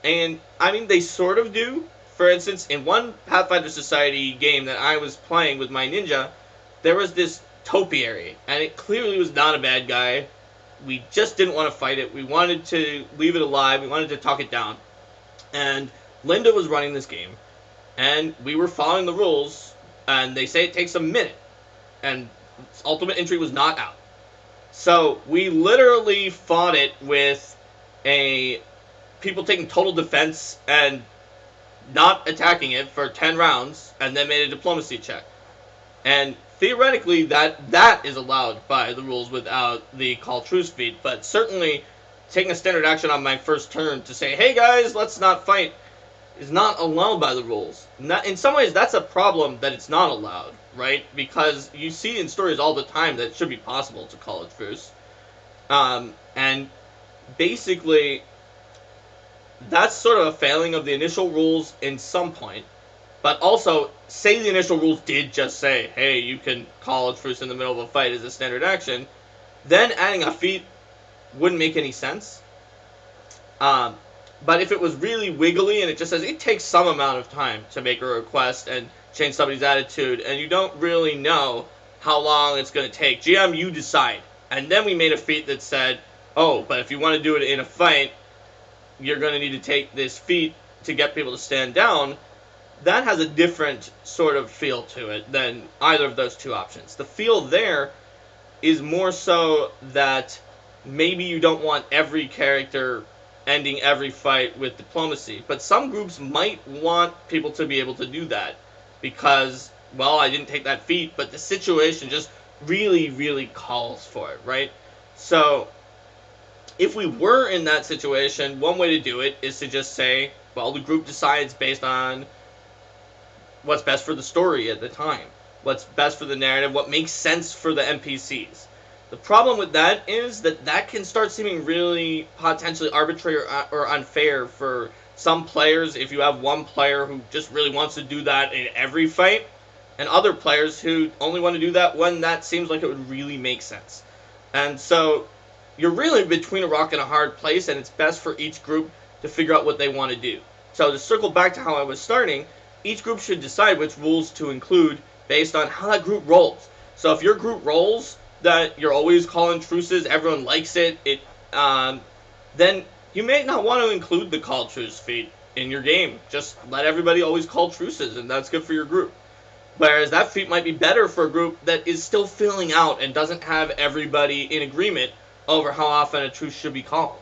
and I mean, they sort of do. For instance, in one Pathfinder Society game that I was playing with my ninja, there was this topiary, and it clearly was not a bad guy. We just didn't want to fight it. We wanted to leave it alive. We wanted to talk it down. And Linda was running this game, and we were following the rules, and they say it takes a minute, and ultimate entry was not out. So we literally fought it with people taking total defense and not attacking it for 10 rounds, and then made a diplomacy check. And theoretically, that is allowed by the rules without the call truce feat, but certainly taking a standard action on my first turn to say, hey guys, let's not fight, is not allowed by the rules. In some ways, that's a problem that it's not allowed, right? Because you see in stories all the time that it should be possible to call a truce. And basically, that's sort of a failing of the initial rules in some point. But also, say the initial rules did just say, hey, you can call a truce in the middle of a fight as a standard action, then adding a feat wouldn't make any sense. But if it was really wiggly and it just says it takes some amount of time to make a request and change somebody's attitude, and you don't really know how long it's going to take, GM, you decide. And then we made a feat that said, oh, but if you want to do it in a fight, you're going to need to take this feat to get people to stand down. That has a different sort of feel to it than either of those two options. The feel there is more so that maybe you don't want every character ending every fight with diplomacy, but some groups might want people to be able to do that because, well, I didn't take that feat, but the situation just really, really calls for it, right? So if we were in that situation, one way to do it is to just say, well, the group decides based on what's best for the story at the time, what's best for the narrative, what makes sense for the NPCs. The problem with that is that can start seeming really potentially arbitrary or unfair for some players if you have one player who just really wants to do that in every fight, and other players who only want to do that when that seems like it would really make sense. And so you're really between a rock and a hard place, and it's best for each group to figure out what they want to do. So to circle back to how I was starting, each group should decide which rules to include based on how that group rolls. So if your group rolls that you're always calling truces, everyone likes it, then you may not want to include the call truce feat in your game. Just let everybody always call truces, and that's good for your group. Whereas that feat might be better for a group that is still filling out and doesn't have everybody in agreement over how often a truce should be called.